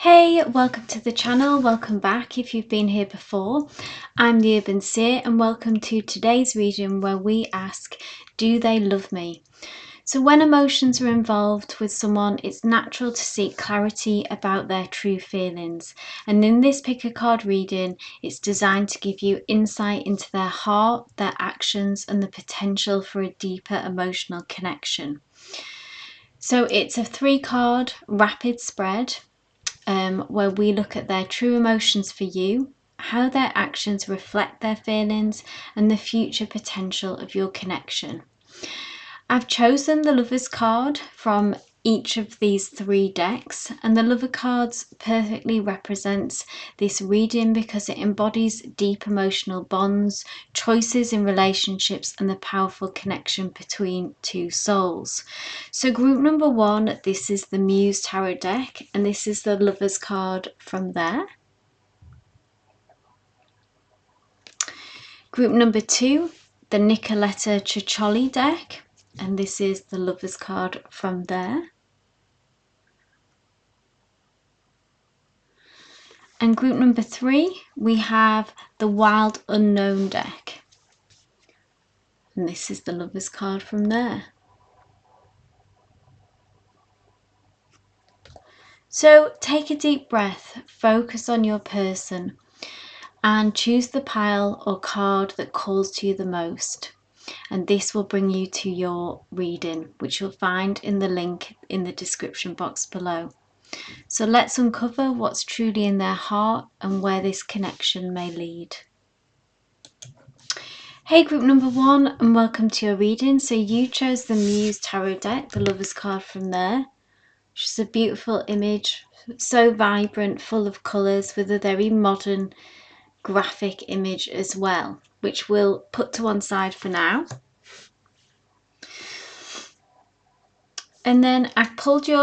Hey, welcome to the channel. Welcome back if you've been here before. I'm the Urban Seer and welcome to today's reading where we ask, do they love me? So when emotions are involved with someone, it's natural to seek clarity about their true feelings. And in this pick a card reading, it's designed to give you insight into their heart, their actions, and the potential for a deeper emotional connection. So it's a 3-card rapid spread. Where we look at their true emotions for you, how their actions reflect their feelings, and the future potential of your connection. I've chosen the Lover's card from each of these 3 decks, and the Lover cards perfectly represents this reading because it embodies deep emotional bonds, choices in relationships, and the powerful connection between 2 souls. So group number 1, this is the Muse Tarot deck, and this is the Lover's card from there. Group number 2, the Nicoletta Cicciotti deck, and this is the Lover's card from there. And group number 3, we have the Wild Unknown deck. And this is the Lover's card from there. So take a deep breath, focus on your person, and choose the pile or card that calls to you the most. And this will bring you to your reading, which you'll find in the link in the description box below. So let's uncover what's truly in their heart and where this connection may lead. Hey group number 1, and welcome to your reading. So you chose the Muse Tarot deck, the Lover's card from there. Just a beautiful image, so vibrant, full of colours, with a very modern graphic image as well, which we'll put to one side for now. And then I've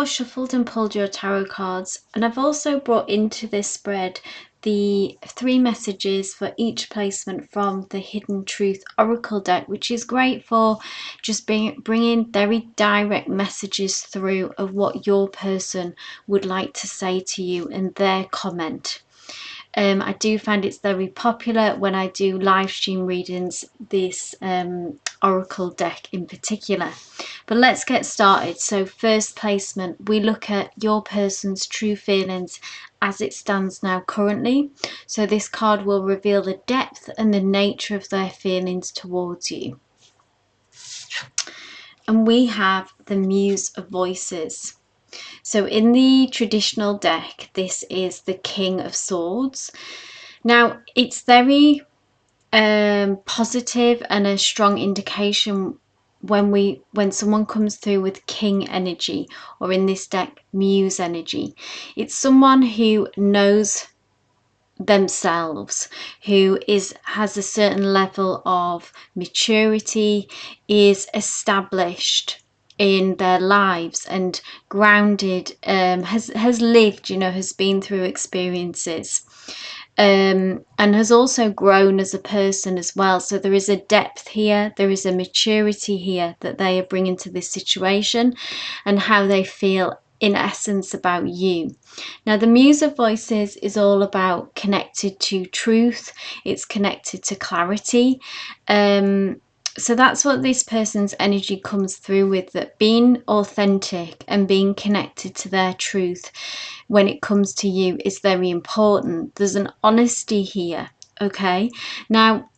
shuffled and pulled your tarot cards, and I've also brought into this spread the 3 messages for each placement from the Hidden Truth Oracle deck, which is great for just bringing very direct messages through of what your person would like to say to you in their comment. I do find it's very popular when I do live stream readings, this Oracle deck in particular. But let's get started. So first placement, we look at your person's true feelings as it stands now currently. So this card will reveal the depth and the nature of their feelings towards you. And we have the Muse of Voices. So in the traditional deck, this is the King of Swords. Now, it's very positive and a strong indication when someone comes through with King energy, or in this deck, Muse energy. It's someone who knows themselves, who has a certain level of maturity, is established in their lives and grounded, has lived, has been through experiences, and has also grown as a person as well. So there is a depth here, there is a maturity here that they are bringing to this situation and how they feel in essence about you. Now the Muse of Voices is all about connected to truth, it's connected to clarity. So that's what this person's energy comes through with, that being authentic and being connected to their truth when it comes to you is very important. There's an honesty here, okay? Now,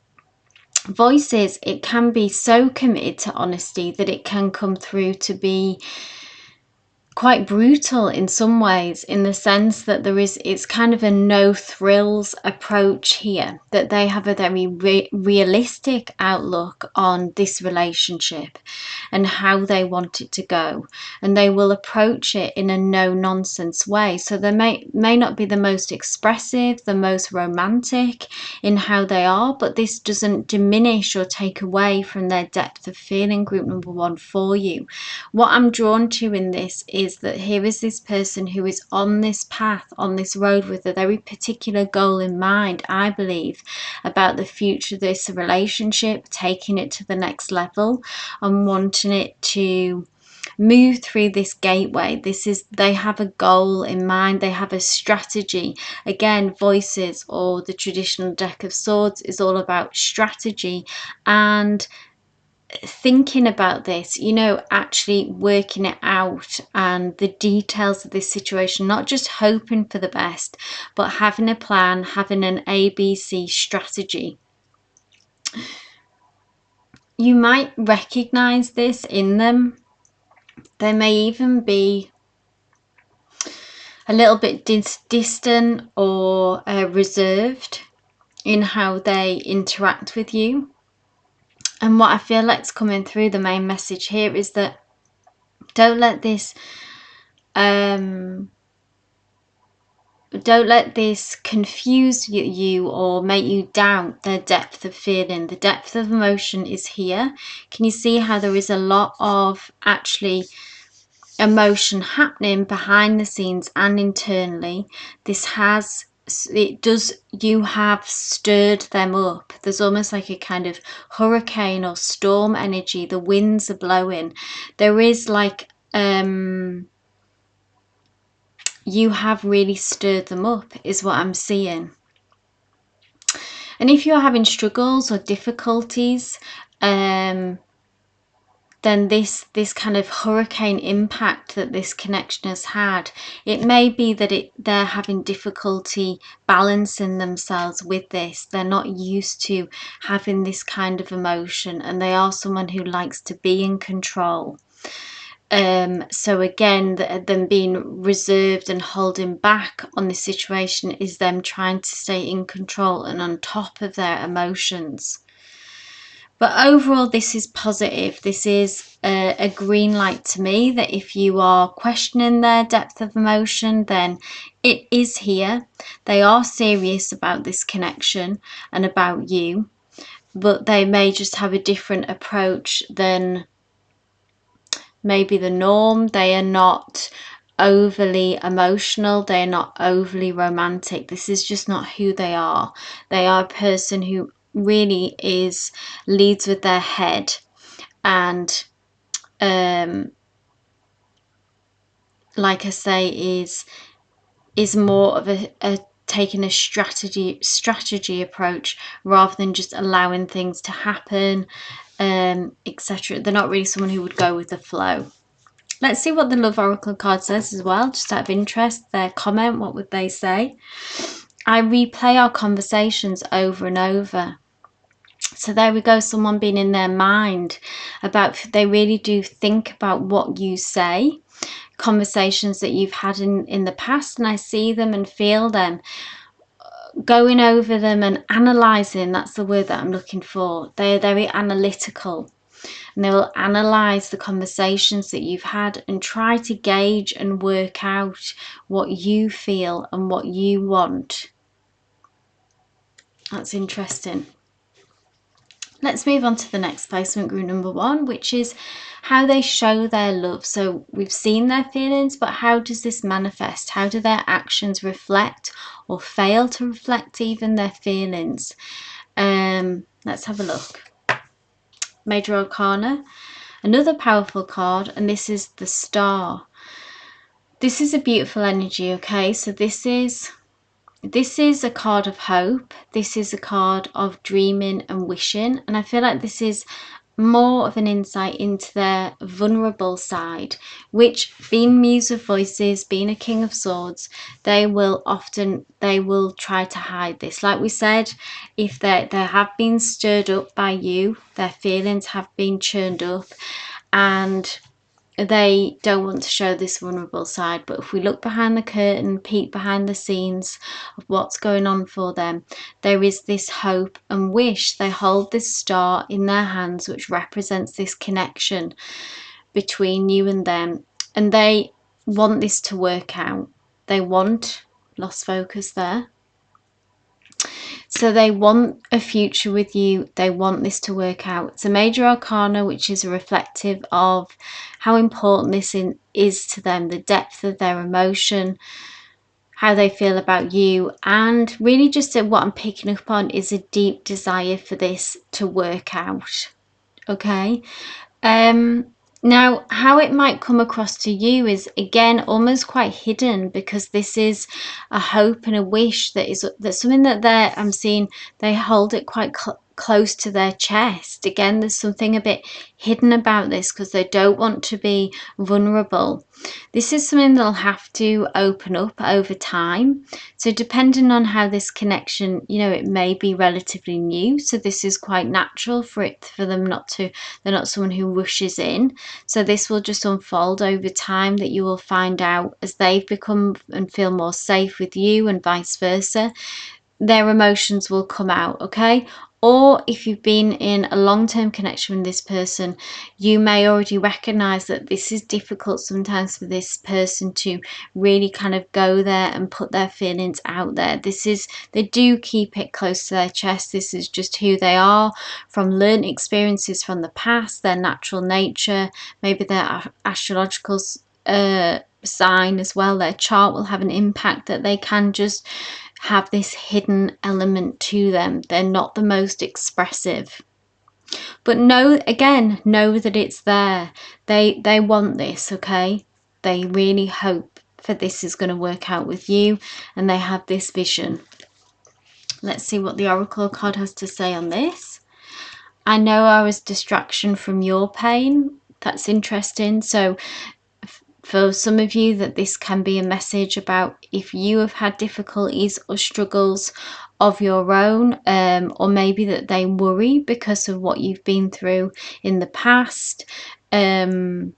Voices, it can be so committed to honesty that it can come through to be quite brutal in some ways, in the sense that it's kind of a no thrills approach here, that they have a very realistic outlook on this relationship and how they want it to go, and they will approach it in a no nonsense way. So they may not be the most expressive, the most romantic in how they are, but this doesn't diminish or take away from their depth of feeling, group number 1, for you. What I'm drawn to in this is that here is this person who is on this path, on this road, with a very particular goal in mind, I believe, about the future of this relationship, taking it to the next level and wanting it to move through this gateway. They have a goal in mind, they have a strategy. Again, voices or the traditional deck of swords is all about strategy and thinking about this, you know, actually working it out and the details of this situation, not just hoping for the best, but having a plan, having an ABC strategy. You might recognize this in them. They may even be a little bit distant or reserved in how they interact with you. And what I feel like's coming through, the main message here, is that don't let this confuse you or make you doubt their depth of feeling. The depth of emotion is here. Can you see how there is a lot of actually emotion happening behind the scenes and internally? You have stirred them up. There's almost like a kind of hurricane or storm energy. The winds are blowing. There is like you have really stirred them up, is what I'm seeing. And if you're having struggles or difficulties, then this kind of hurricane impact that this connection has had, it may be that they're having difficulty balancing themselves with this. They're not used to having this kind of emotion, and they are someone who likes to be in control. So again, them being reserved and holding back on this situation is them trying to stay in control and on top of their emotions. But overall, this is positive. This is a green light to me that if you are questioning their depth of emotion, then it is here. They are serious about this connection and about you, but they may just have a different approach than maybe the norm. They are not overly emotional, they're not overly romantic. This is just not who they are. They are a person who really leads with their head, and like I say, is more of a taking a strategy approach rather than just allowing things to happen, etc. They're not really someone who would go with the flow. Let's see what the Love Oracle card says as well, just out of interest. Their comment, what would they say? I replay our conversations over and over. So there we go, someone being in their mind about, they really do think about what you say, conversations that you've had in the past, and I see them and feel them, going over them and analysing. That's the word that I'm looking for. They're very analytical. And they will analyse the conversations that you've had and try to gauge and work out what you feel and what you want. That's interesting. Let's move on to the next placement, group number 1, which is how they show their love. So we've seen their feelings, but how does this manifest? How do their actions reflect or fail to reflect even their feelings? Let's have a look. Major Arcana. Another powerful card, and this is the Star. This is a beautiful energy, okay? So this is a card of hope. This is a card of dreaming and wishing, and I feel like this is more of an insight into their vulnerable side, which, being Muse of Voices, being a King of Swords, they will try to hide this. Like we said, if they have been stirred up by you, their feelings have been churned up, and they don't want to show this vulnerable side. But if we look behind the curtain, peek behind the scenes of what's going on for them, there is this hope and wish. They hold this star in their hands, which represents this connection between you and them, and they want this to work out. They want, lost focus there, so they want a future with you. They want this to work out. It's a Major Arcana, which is reflective of how important this is to them, the depth of their emotion, how they feel about you, and really just what I'm picking up on is a deep desire for this to work out. Okay. Now, how it might come across to you is, again, almost quite hidden, because this is a hope and a wish that's something that I'm seeing they hold it quite close to their chest. Again, there's something a bit hidden about this because they don't want to be vulnerable. This is something they'll have to open up over time. So depending on how this connection, it may be relatively new. So this is quite natural for them they're not someone who rushes in. So this will just unfold over time, that you will find out as they've become and feel more safe with you, and vice versa. Their emotions will come out, okay? Or if you've been in a long-term connection with this person, you may already recognize that this is difficult sometimes for this person to really kind of go there and put their feelings out there. They do keep it close to their chest. This is just who they are, from learned experiences from the past, their natural nature, maybe their astrological sign as well. Their chart will have an impact that they can just have this hidden element to them. They're not the most expressive. But know that it's there. They want this, okay? They really hope for this is going to work out with you, and they have this vision. Let's see what the Oracle card has to say on this. I know I was distraction from your pain. That's interesting. So for some of you, that this can be a message about if you have had difficulties or struggles of your own, or maybe that they worry because of what you've been through in the past, that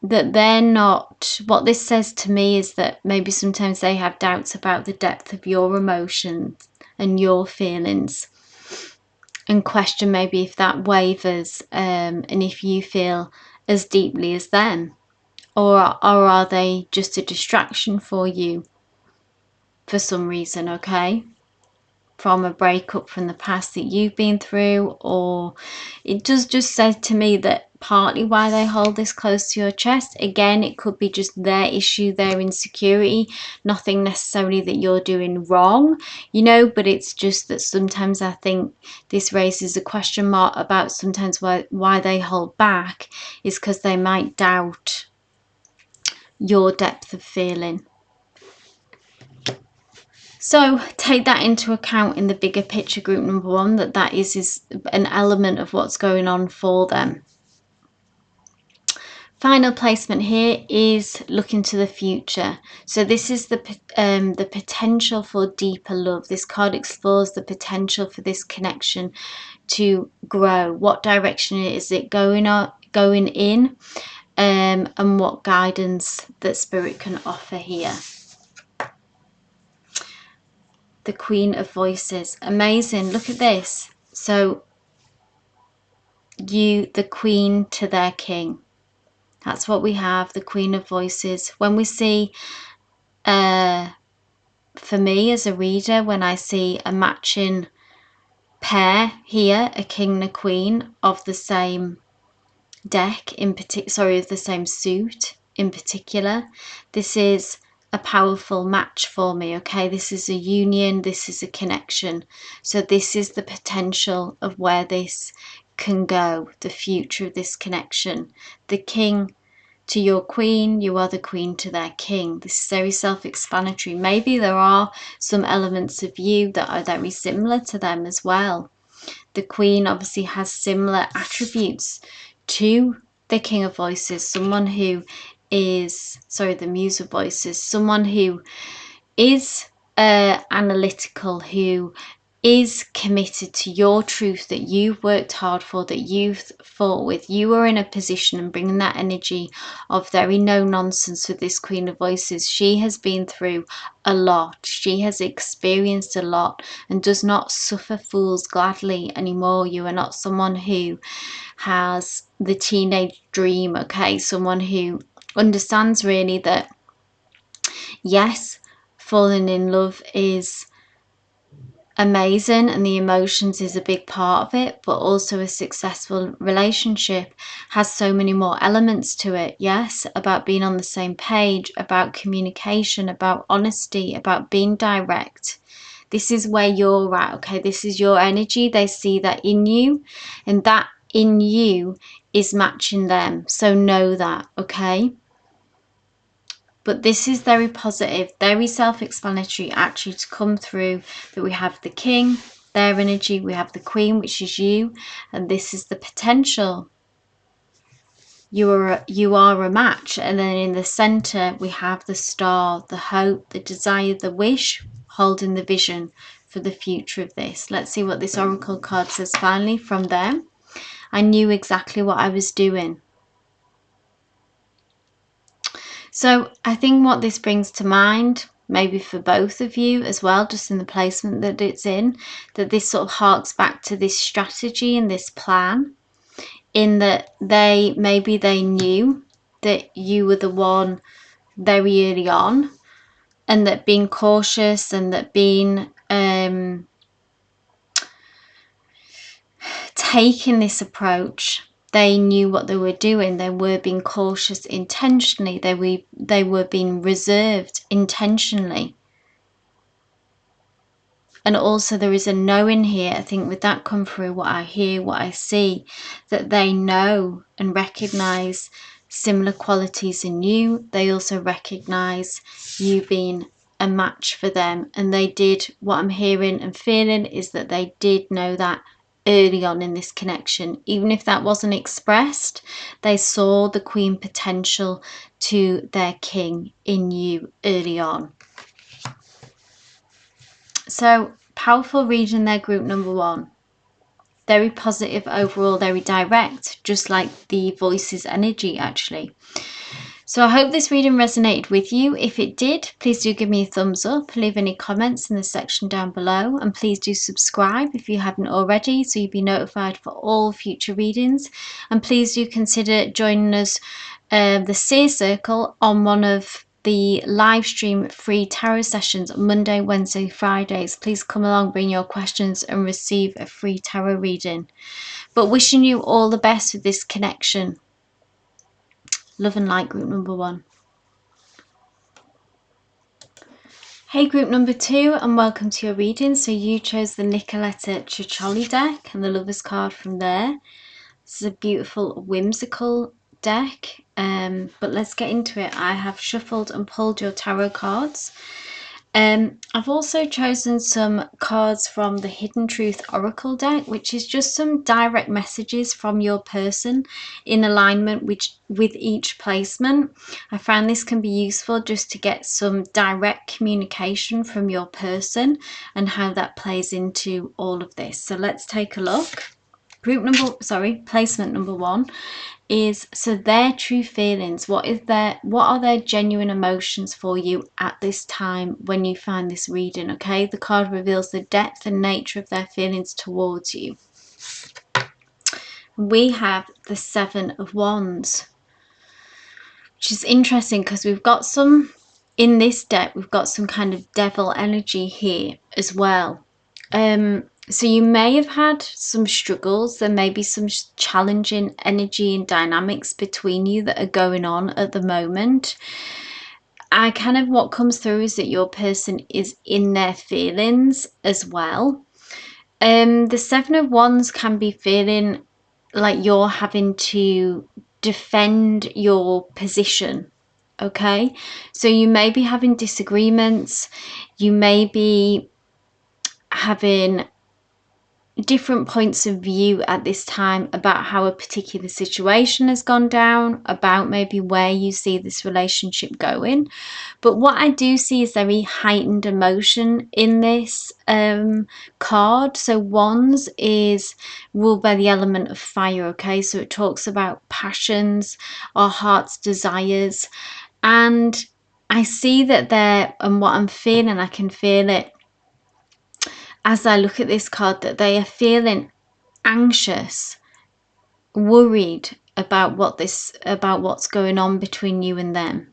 they're not. What this says to me is that maybe sometimes they have doubts about the depth of your emotions and your feelings, and question maybe if that wavers, and if you feel as deeply as them. Or are they just a distraction for you for some reason, okay? From a breakup from the past that you've been through, or it does just say to me that partly why they hold this close to your chest, again, it could be just their issue, their insecurity, nothing necessarily that you're doing wrong, but it's just that sometimes I think this raises a question mark about sometimes why they hold back is because they might doubt your depth of feeling. So take that into account in the bigger picture, group number one, that is an element of what's going on for them. Final placement here is looking to the future. So this is the potential for deeper love. This card explores the potential for this connection to grow. What direction is it going in, and what guidance that Spirit can offer here. The Queen of Voices. Amazing. Look at this. So the Queen to their King. That's what we have. The Queen of Voices. When we see, for me as a reader, when I see a matching pair here, a King and a Queen of the same deck of the same suit in particular, this is a powerful match for me, okay? This is a union, this is a connection. So this is the potential of where this can go, the future of this connection. The King to your Queen, you are the Queen to their King. This is very self-explanatory. Maybe there are some elements of you that are very similar to them as well. The Queen obviously has similar attributes to the King of Voices, someone who is, the Muse of Voices, someone who is analytical, who is committed to your truth that you've worked hard for, that you've fought with. You are in a position, and bringing that energy of very no nonsense with this Queen of Voices. She has been through a lot. She has experienced a lot and does not suffer fools gladly anymore. You are not someone who has the teenage dream, okay? Someone who understands really that, yes, falling in love is amazing and the emotions is a big part of it, but also a successful relationship has so many more elements to it. Yes, about being on the same page, about communication, about honesty, about being direct. This is where you're at, okay? This is your energy. They see that in you, and that in you is matching them. So know that, okay? But this is very positive, very self-explanatory actually to come through, that we have the king, their energy, we have the queen, which is you, and this is the potential. You are a match. And then in the center we have the star, the hope, the desire, the wish, holding the vision for the future of this. Let's see what this oracle card says finally from them. I knew exactly what I was doing. So I think what this brings to mind, maybe for both of you as well, just in the placement that it's in, that this sort of harks back to this strategy and this plan, in that maybe they knew that you were the one very early on, and that being cautious and that being taking this approach, they knew what they were doing. They were being cautious intentionally. They were being reserved intentionally. And also there is a knowing here. I think with that come through, what I hear, what I see, that they know and recognize similar qualities in you. They also recognize you being a match for them. And they did, what I'm hearing and feeling is that they did know that early on in this connection. Even if that wasn't expressed, they saw the queen potential to their king in you early on. So powerful reading there, group number one. Very positive overall, very direct, just like the voice's energy actually. So I hope this reading resonated with you. If it did, please do give me a thumbs up, leave any comments in the section down below, and please do subscribe if you haven't already so you'll be notified for all future readings. And please do consider joining us, the Seer Circle, on one of the live stream free tarot sessions on Monday, Wednesday, Fridays. Please come along, bring your questions and receive a free tarot reading. But wishing you all the best with this connection. Love and light, group number one. Hey group number two, and welcome to your reading. So you chose the Nicoletta Cicciotti deck and the Lover's card from there. This is a beautiful whimsical deck, but let's get into it. I have shuffled and pulled your tarot cards. I've also chosen some cards from the Hidden Truth Oracle deck, which is just some direct messages from your person in alignment with each placement. I found this can be useful just to get some direct communication from your person and how that plays into all of this. So let's take a look. Placement number one is, so their true feelings. What are their genuine emotions for you at this time when you find this reading? Okay, the card reveals the depth and nature of their feelings towards you. We have the Seven of Wands, which is interesting because we've got some, in this deck, we've got some kind of devil energy here as well. So you may have had some struggles. There may be some challenging energy and dynamics between you that are going on at the moment. What comes through is that your person is in their feelings as well. The Seven of Wands can be feeling like you're having to defend your position. Okay, so you may be having disagreements. You may be having different points of view at this time about how a particular situation has gone down, about maybe where you see this relationship going. But what I do see is very heightened emotion in this card. So Wands is ruled by the element of fire, okay? So it talks about passions, our heart's desires. And I see that there, and what I'm feeling, I can feel it as I look at this card, that they are feeling anxious, worried about what's going on between you and them.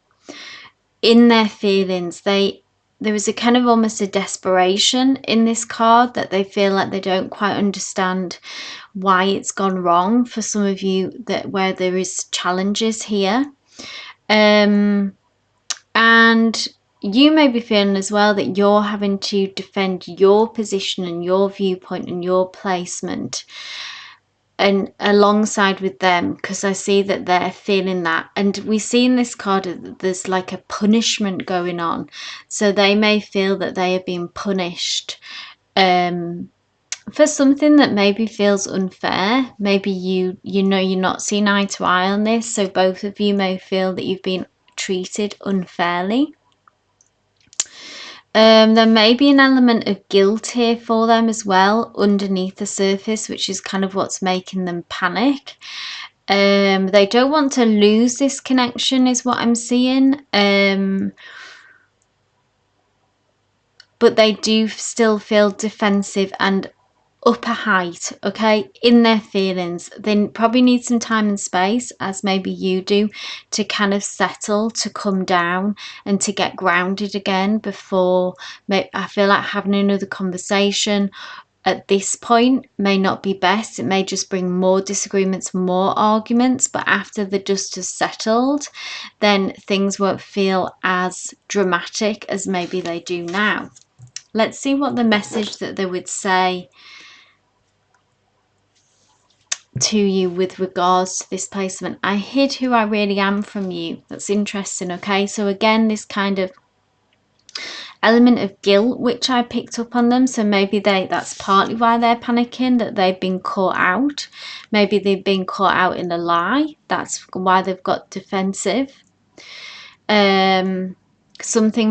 In their feelings, there is a kind of almost a desperation in this card, that they feel like they don't quite understand why it's gone wrong for some of you, that where there is challenges here. And you may be feeling as well that you're having to defend your position and your viewpoint and your placement. and alongside with them, because I see that they're feeling that. And we see in this card that there's like a punishment going on, so they may feel that they are being punished for something that maybe feels unfair. Maybe you know you're not seeing eye to eye on this, so both of you may feel that you've been treated unfairly. There may be an element of guilt here for them as well underneath the surface, which is kind of what's making them panic. They don't want to lose this connection is what I'm seeing. But they do still feel defensive and upper height, okay, in their feelings. They probably need some time and space, as maybe you do, to kind of settle, to come down and to get grounded again before. I feel like having another conversation at this point may not be best. It may just bring more disagreements, more arguments, but after the dust has settled, then things won't feel as dramatic as maybe they do now. Let's see what the message that they would say to you with regards to this placement. I hid who I really am from you. That's interesting, okay? So again, this kind of element of guilt which I picked up on them. So maybe that's partly why they're panicking, that they've been caught out. Maybe they've been caught out in a lie. That's why they've got defensive. Something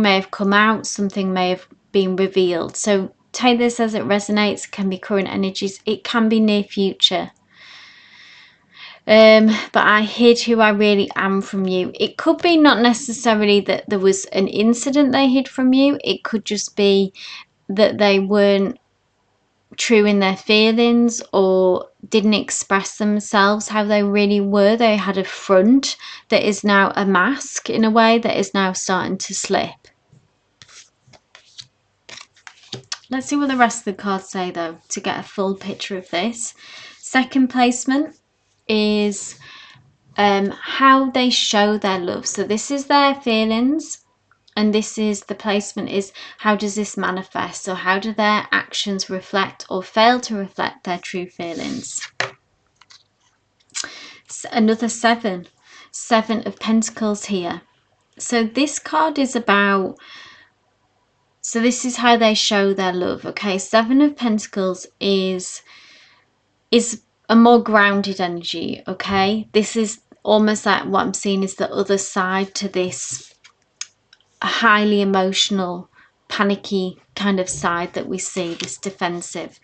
may have come out, something may have been revealed. So take this as it resonates. It can be current energies, it can be near future. But I hid who I really am from you. It could be not necessarily that there was an incident they hid from you. It could just be that they weren't true in their feelings or didn't express themselves how they really were. They had a front that is now a mask in a way that is now starting to slip. Let's see what the rest of the cards say though, to get a full picture of this. Second placement is how they show their love. So this is their feelings, and this is the placement is how does this manifest? So how do their actions reflect or fail to reflect their true feelings? Another seven of Pentacles here. So this card is about, so this is how they show their love. Okay, Seven of Pentacles is a more grounded energy. Okay, this is almost like what I'm seeing is the other side to this highly emotional, panicky kind of side that we see, this defensive.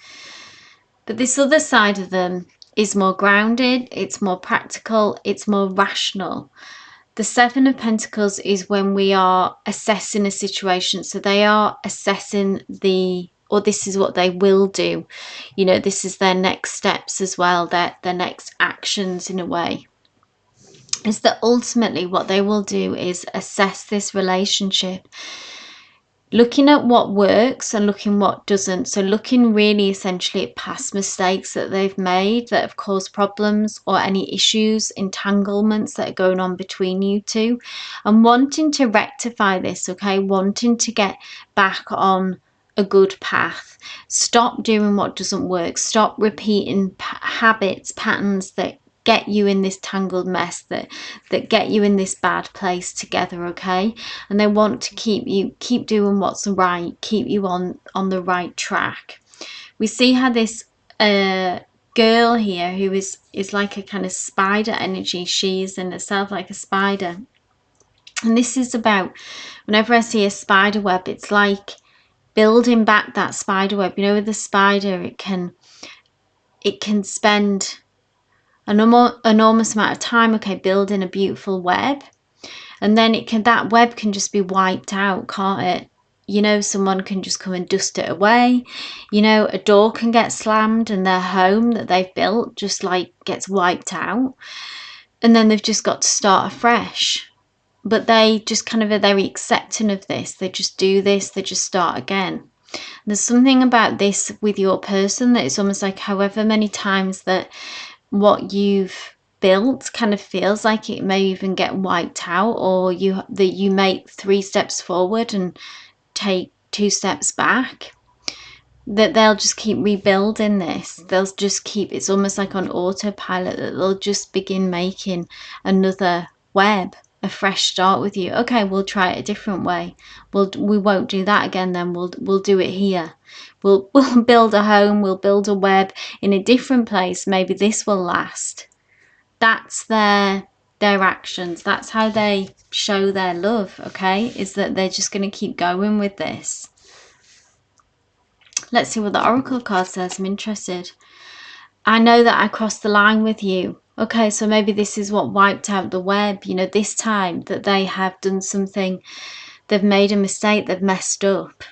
But this other side of them is more grounded, it's more practical, it's more rational. The Seven of Pentacles is when we are assessing a situation. So they are assessing or this is what they will do. You know, this is their next steps as well, their next actions in a way. Is that ultimately what they will do is assess this relationship, looking at what works and looking what doesn't. So looking really essentially at past mistakes that they've made that have caused problems or any issues, entanglements that are going on between you two, and wanting to rectify this, okay? Wanting to get back on a good path. Stop doing what doesn't work. Stop repeating habits, patterns that get you in this tangled mess, that get you in this bad place together, okay? And they want to keep doing what's right, keep you on the right track. We see how this girl here who is like a kind of spider energy. She is in herself like a spider, and this is about, whenever I see a spider web, it's like building back that spider web. You know, with the spider, it can spend an enormous amount of time, okay, building a beautiful web, and then that web can just be wiped out, can't it? You know, someone can just come and dust it away. You know, a door can get slammed and their home that they've built just like gets wiped out, and then they've just got to start afresh. But they just kind of are very accepting of this. They just do this, they just start again. There's something about this with your person that it's almost like however many times that what you've built kind of feels like it may even get wiped out, or that you make 3 steps forward and take 2 steps back. that they'll just keep rebuilding this. They'll just keep, it's almost like on autopilot, that they'll just begin making another web, a fresh start with you. Okay, we'll try it a different way. We won't do that again then. We'll do it here. We'll build a home, we'll build a web in a different place. Maybe this will last. That's their actions. That's how they show their love, okay? Is that they're just going to keep going with this. Let's see what the Oracle card says. I'm interested. I know that I crossed the line with you. Okay, so maybe this is what wiped out the web. You know, this time that they have done something, they've made a mistake, they've messed up.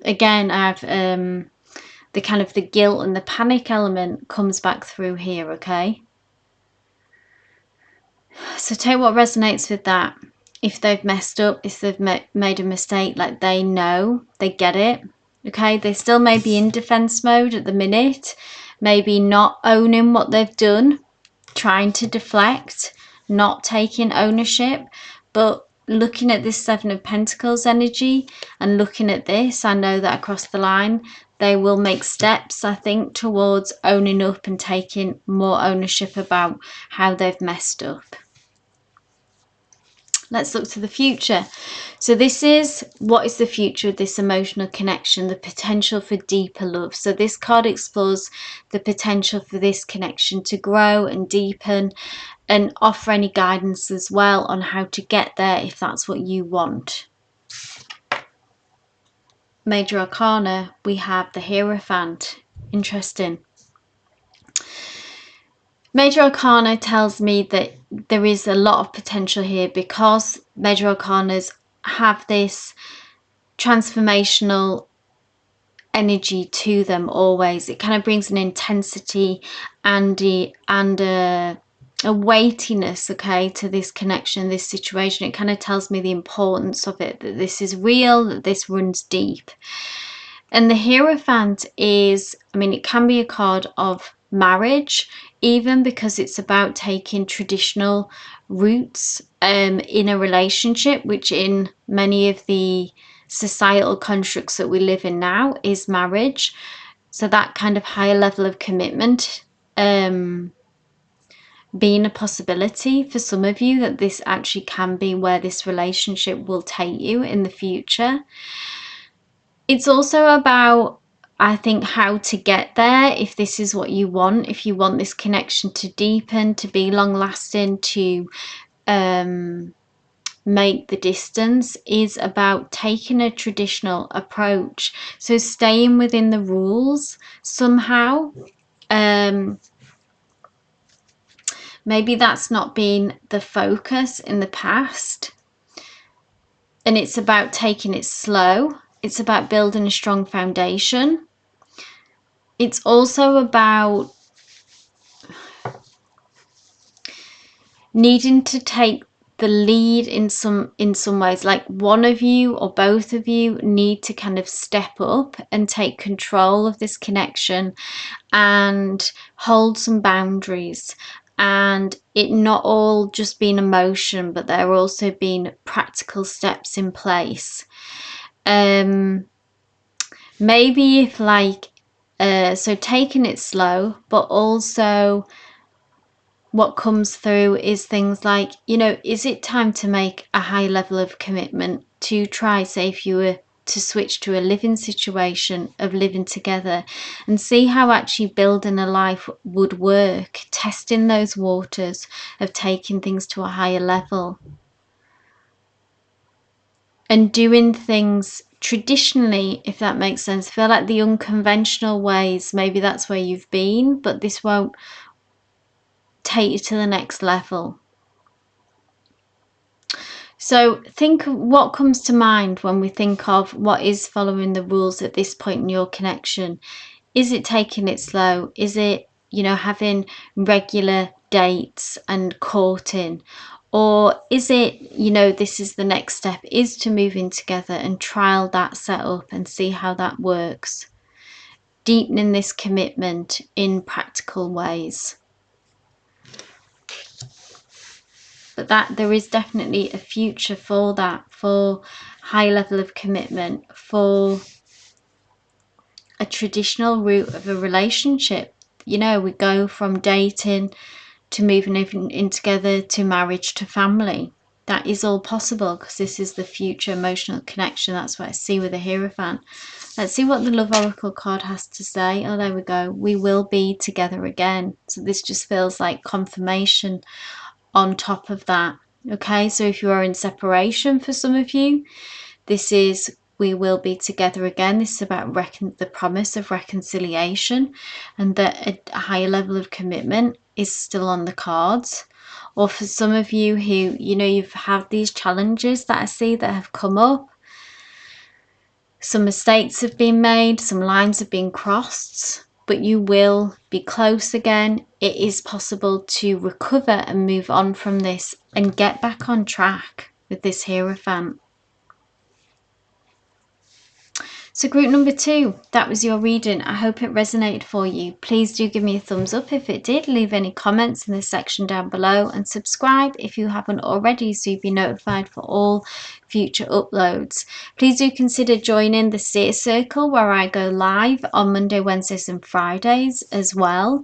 Again, I've the kind of the guilt and the panic element comes back through here, okay? So take what resonates with that. If they've messed up, if they've made a mistake, like they know, they get it. Okay, they still may be in defense mode at the minute, maybe not owning what they've done, trying to deflect, not taking ownership. But looking at this Seven of Pentacles energy and looking at this, I know that across the line, they will make steps, I think, towards owning up and taking more ownership about how they've messed up. Let's look to the future. So this is, what is the future of this emotional connection, the potential for deeper love. So this card explores the potential for this connection to grow and deepen, and offer any guidance as well on how to get there if that's what you want. Major Arcana, we have the Hierophant. Interesting. Major Arcana tells me that there is a lot of potential here, because Major Arcanas have this transformational energy to them always. It kind of brings an intensity and a weightiness, okay, to this connection, this situation. It kind of tells me the importance of it, that this is real, that this runs deep. And the Hierophant is, I mean, it can be a card of marriage, even because it's about taking traditional roots in a relationship, which in many of the societal constructs that we live in now is marriage. So that kind of higher level of commitment being a possibility for some of you, that this actually can be where this relationship will take you in the future. It's also about, I think, how to get there, if this is what you want, if you want this connection to deepen, to be long lasting, to make the distance, is about taking a traditional approach. So staying within the rules somehow. Maybe that's not been the focus in the past. And it's about taking it slow. It's about building a strong foundation. It's also about needing to take the lead in some ways. Like one of you or both of you need to kind of step up and take control of this connection and hold some boundaries, and it not all just being emotion, but there also being practical steps in place. Maybe if like so taking it slow, but also what comes through is things like, you know, is it time to make a high level of commitment to try, say if you were to switch to a living situation of living together, and see how actually building a life would work, testing those waters of taking things to a higher level and doing things traditionally, if that makes sense. I feel like the unconventional ways, maybe that's where you've been, but this won't take you to the next level. So think of what comes to mind when we think of what is following the rules at this point in your connection. Is it taking it slow? Is it, you know, having regular dates and courting? Or is it, you know, this is the next step, is to move in together and trial that setup and see how that works? Deepening this commitment in practical ways. But that there is definitely a future for that, for high level of commitment, for a traditional route of a relationship. You know, we go from dating to moving in together to marriage to family. That is all possible because this is the future emotional connection. That's what I see with the Hierophant. Let's see what the Love Oracle card has to say. Oh, there we go. We will be together again. So this just feels like confirmation on top of that. Okay, so if you are in separation for some of you, this is we will be together again. This is about the promise of reconciliation, and that a higher level of commitment is still on the cards. Or for some of you who, you know, you've had these challenges that I see that have come up, some mistakes have been made, some lines have been crossed, but you will be close again. It is possible to recover and move on from this and get back on track with this Hierophant. So group number 2, that was your reading. I hope it resonated for you. Please do give me a thumbs up if it did. Leave any comments in the section down below and subscribe if you haven't already so you'll be notified for all future uploads. Please do consider joining the Seer Circle where I go live on Monday, Wednesdays and Fridays as well.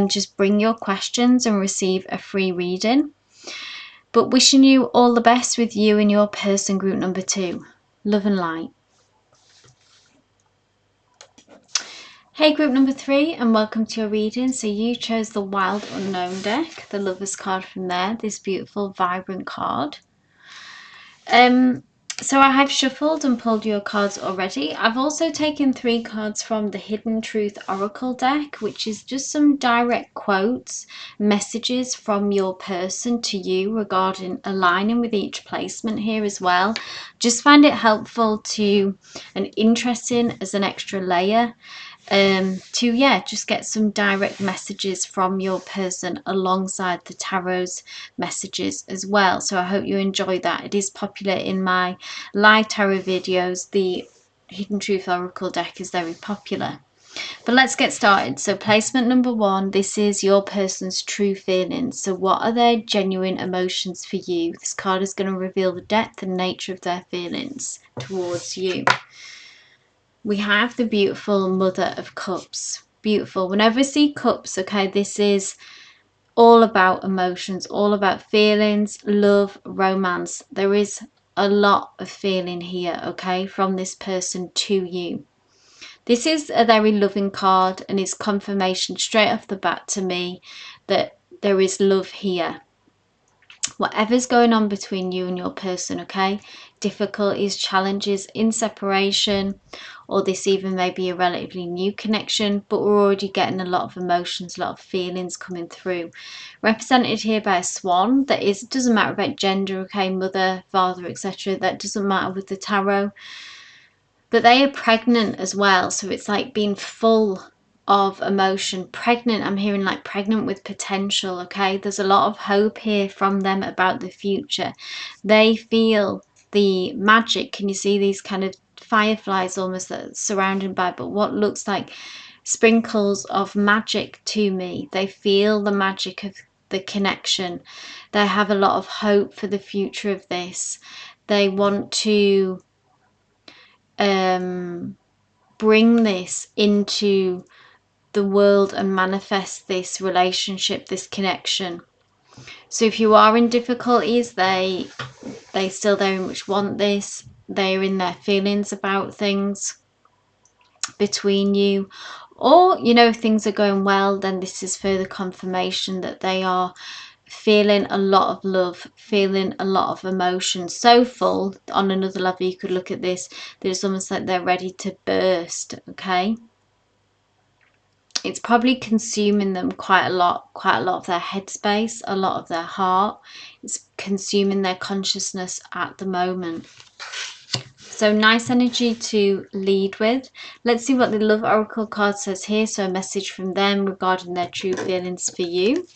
Just bring your questions and receive a free reading. But wishing you all the best with you and your person group number 2. Love and light. Hey group number 3, and welcome to your reading. So you chose the Wild Unknown deck, the Lovers card from there, this beautiful vibrant card. So I have shuffled and pulled your cards already. I've also taken 3 cards from the Hidden Truth Oracle deck, which is just some direct quotes, messages from your person to you regarding aligning with each placement here as well. Just find it helpful to and interesting as an extra layer. To just get some direct messages from your person alongside the tarot's messages as well. So I hope you enjoy that. It is popular in my live tarot videos. The Hidden Truth Oracle deck is very popular. But let's get started. So placement number 1, this is your person's true feelings. So what are their genuine emotions for you? This card is going to reveal the depth and nature of their feelings towards you. We have the beautiful Mother of Cups. Beautiful. Whenever I see cups, okay, this is all about emotions, all about feelings, love, romance. There is a lot of feeling here, okay, from this person to you. This is a very loving card and it's confirmation straight off the bat to me that there is love here. Whatever's going on between you and your person, okay, difficulties, challenges in separation, or this even may be a relatively new connection, but we're already getting a lot of emotions, a lot of feelings coming through. Represented here by a swan. That is, it doesn't matter about gender, okay, mother, father, etc. That doesn't matter with the tarot. But they are pregnant as well, so it's like being full of emotion. Pregnant, I'm hearing like pregnant with potential, okay? There's a lot of hope here from them about the future. They feel the magic. Can you see these kind of fireflies almost that are surrounded by, but what looks like sprinkles of magic to me. They feel the magic of the connection. They have a lot of hope for the future of this. They want to bring this into the world and manifest this relationship, this connection. So if you are in difficulties, they still very much want this. They're in their feelings about things between you, or you know, if things are going well, then this is further confirmation that they are feeling a lot of love, feeling a lot of emotion, so full. On another level, you could look at this, that it's almost like they're ready to burst, okay? It's probably consuming them quite a lot of their headspace, a lot of their heart. It's consuming their consciousness at the moment. So nice energy to lead with. Let's see what the Love Oracle card says here. So a message from them regarding their true feelings for you.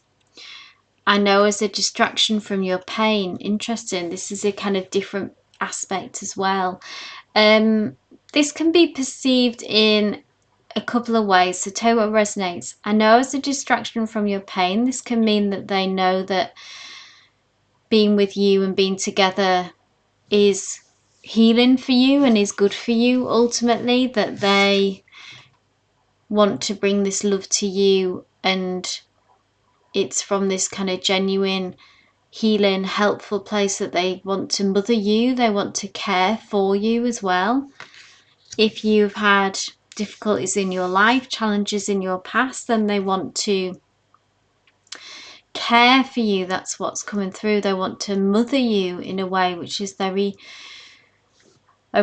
I know as a distraction from your pain. Interesting. This is a kind of different aspect as well. This can be perceived in a couple of ways. So tell what resonates. I know as a distraction from your pain. This can mean that they know that being with you and being together is healing for you and is good for you ultimately, that they want to bring this love to you, and it's from this kind of genuine, healing, helpful place that they want to mother you. They want to care for you as well. If you've had difficulties in your life, challenges in your past, then they want to care for you. That's what's coming through. They want to mother you in a way which is a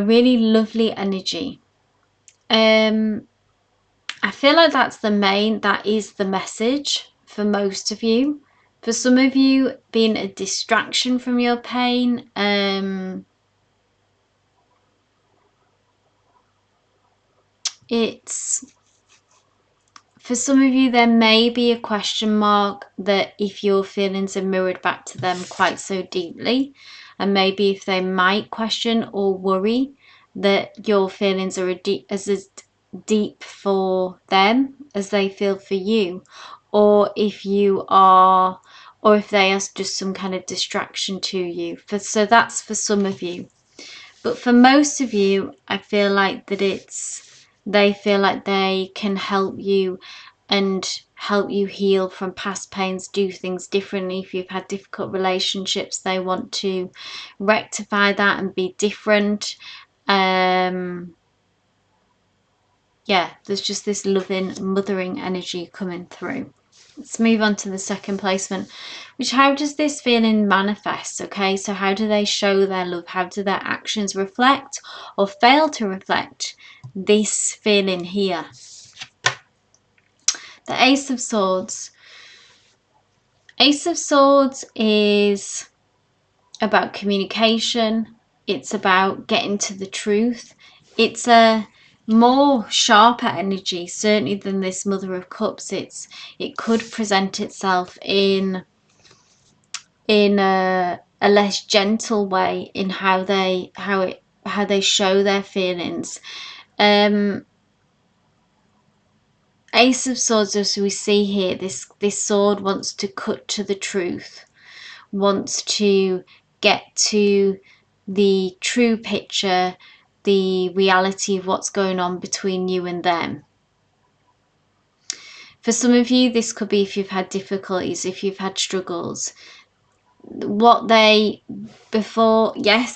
really lovely energy. I feel like that is the message for most of you. For some of you, being a distraction from your pain, it's, for some of you, there may be a question mark that if your feelings are mirrored back to them quite so deeply, and maybe if they might question or worry that your feelings are as deep for them as they feel for you, or if they are just some kind of distraction to you. So that's for some of you. But for most of you, I feel like they feel like they can help you and help you heal from past pains, do things differently. If you've had difficult relationships, they want to rectify that and be different. Yeah, there's just this loving, mothering energy coming through. Let's move on to the second placement, which, how does this feeling manifest? Okay, so how do they show their love? How do their actions reflect or fail to reflect this feeling here? The Ace of Swords. Ace of Swords is about communication. It's about getting to the truth. It's a more sharper energy, certainly, than this Mother of Cups. It could present itself in a less gentle way in how they show their feelings. Ace of Swords, as we see here, this sword wants to cut to the truth, wants to get to the true picture, the reality of what's going on between you and them. For some of you, this could be if you've had difficulties, if you've had struggles. Yes,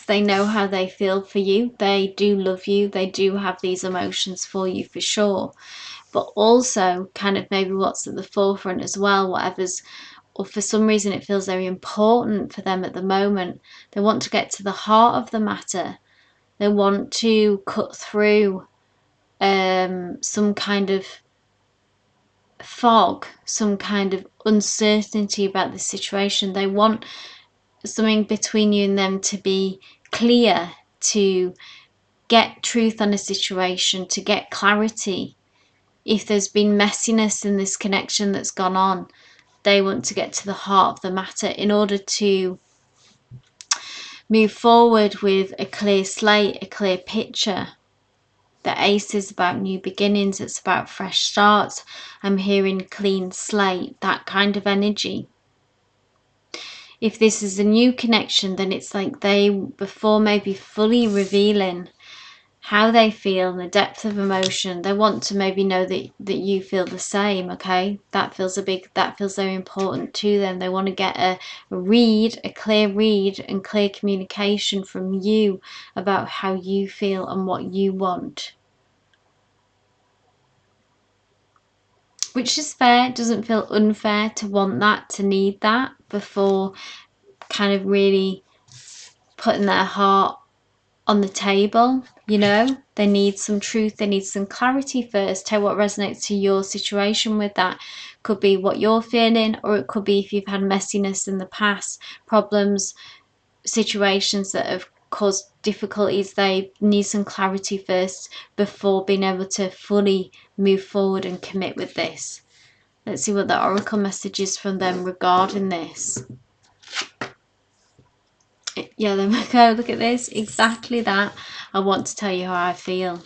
they know how they feel for you. They do love you. They do have these emotions for you for sure. But also kind of maybe what's at the forefront as well, or for some reason it feels very important for them at the moment. They want to get to the heart of the matter. They want to cut through some kind of fog, some kind of uncertainty about the situation. They want something between you and them to be clear, to get truth on a situation, to get clarity. If there's been messiness in this connection that's gone on, they want to get to the heart of the matter in order to move forward with a clear slate, a clear picture. The Ace is about new beginnings, it's about fresh starts. I'm hearing clean slate, that kind of energy. If this is a new connection, then it's like they, before maybe fully revealing how they feel and the depth of emotion, they want to maybe know that you feel the same. Okay, that feels very important to them. They want to get a clear read and clear communication from you about how you feel and what you want, which is fair. It doesn't feel unfair to want that, to need that, before kind of really putting their heart on the table. They need some truth, they need some clarity first. Tell what resonates to your situation with that. Could be what you're feeling, or it could be if you've had messiness in the past, problems, situations that have caused difficulties. They need some clarity first before being able to fully move forward and commit with this. Let's see what the oracle message is from them regarding this. Yeah, there we go. Look at this. Exactly that. I want to tell you how I feel.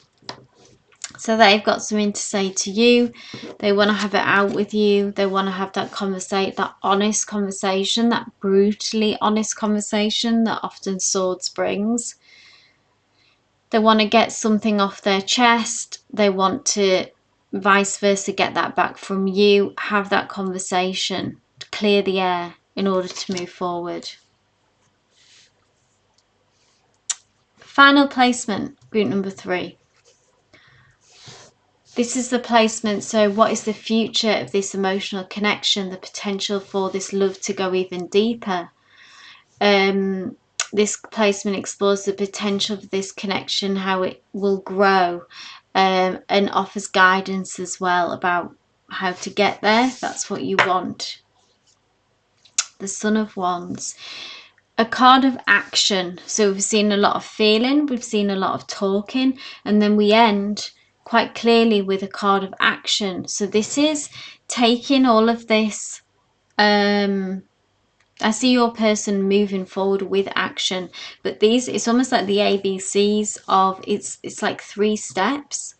So they've got something to say to you. They want to have it out with you. They want to have that conversation, that honest conversation, that brutally honest conversation that often Swords brings. They want to get something off their chest. They want to vice versa, get that back from you. Have that conversation, clear the air in order to move forward. Final placement, group number 3. This is the placement. So what is the future of this emotional connection, the potential for this love to go even deeper? This placement explores the potential for this connection, how it will grow, and offers guidance as well about how to get there if that's what you want. The Son of Wands, a card of action. So we've seen a lot of feeling, we've seen a lot of talking, and then we end quite clearly with a card of action. So this is taking all of this. I see your person moving forward with action, but these, it's almost like the ABCs of, it's like 3 steps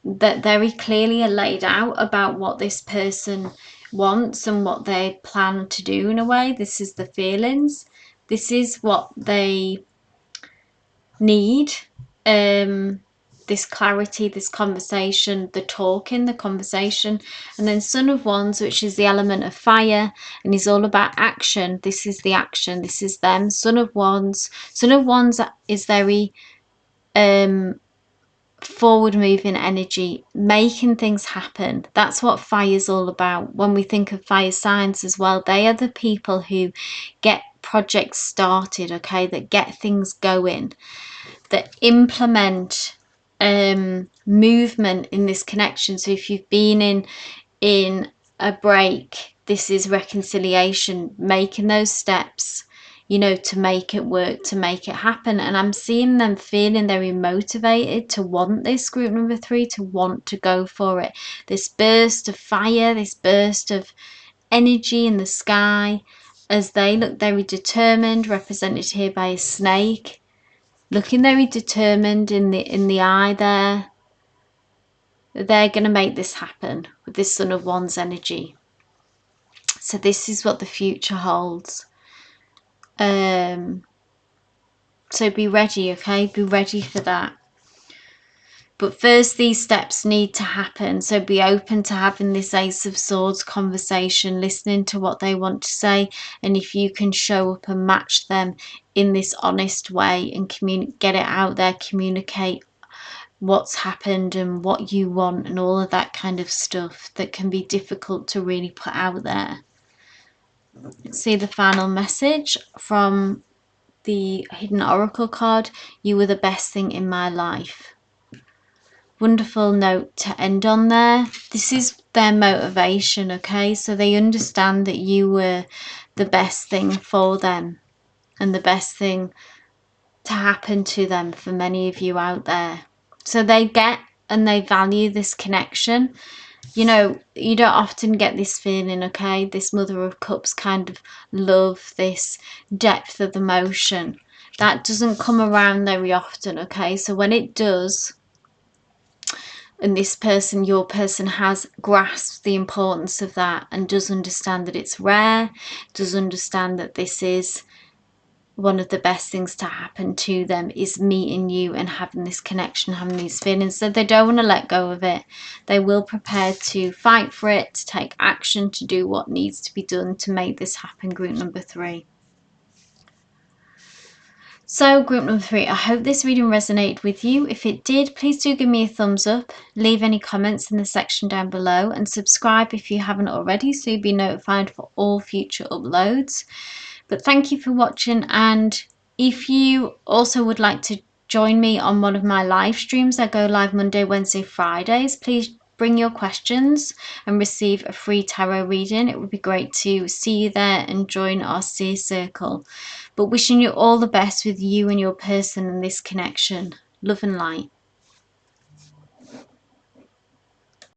that very clearly are laid out about what this person wants and what they plan to do in a way. This is the feelings. This is what they need. This clarity, this conversation, the talking, the conversation. And then Son of Wands, which is the element of fire and is all about action. This is the action. This is them. Son of Wands. Son of Wands is very forward moving energy, making things happen. That's what fire is all about. When we think of fire signs as well, they are the people who get projects started, okay, that get things going, that implement movement in this connection. So if you've been in a break, this is reconciliation, making those steps, you know, to make it work, to make it happen. And I'm seeing them feeling very motivated to want this, group number 3, to want to go for it. This burst of fire, this burst of energy in the sky, as they look very determined, represented here by a snake, looking very determined in the eye there. They're going to make this happen with this Son of Wands energy. So this is what the future holds. So be ready, okay? Be ready for that. But first, these steps need to happen. So be open to having this Ace of Swords conversation, listening to what they want to say. And if you can show up and match them in this honest way and get it out there, communicate what's happened and what you want and all of that kind of stuff that can be difficult to really put out there. Let's see the final message from the Hidden Oracle card. You were the best thing in my life. Wonderful note to end on there. This is their motivation, okay? So they understand that you were the best thing for them and the best thing to happen to them for many of you out there. So they get and they value this connection. You know, you don't often get this feeling, okay? This Mother of Cups kind of love, this depth of emotion. That doesn't come around very often, okay? So when it does, and this person, your person, has grasped the importance of that and does understand that it's rare, does understand that this is one of the best things to happen to them, is meeting you and having this connection, having these feelings. So they don't want to let go of it. They will prepare to fight for it, to take action, to do what needs to be done to make this happen, group number 3. So group number 3, I hope this reading resonated with you. If it did, please do give me a thumbs up, leave any comments in the section down below, and subscribe if you haven't already so you'll be notified for all future uploads. But thank you for watching, and if you also would like to join me on one of my live streams, I go live Monday, Wednesday, Fridays, please bring your questions and receive a free tarot reading. It would be great to see you there and join our Seer Circle. But wishing you all the best with you and your person and this connection. Love and light.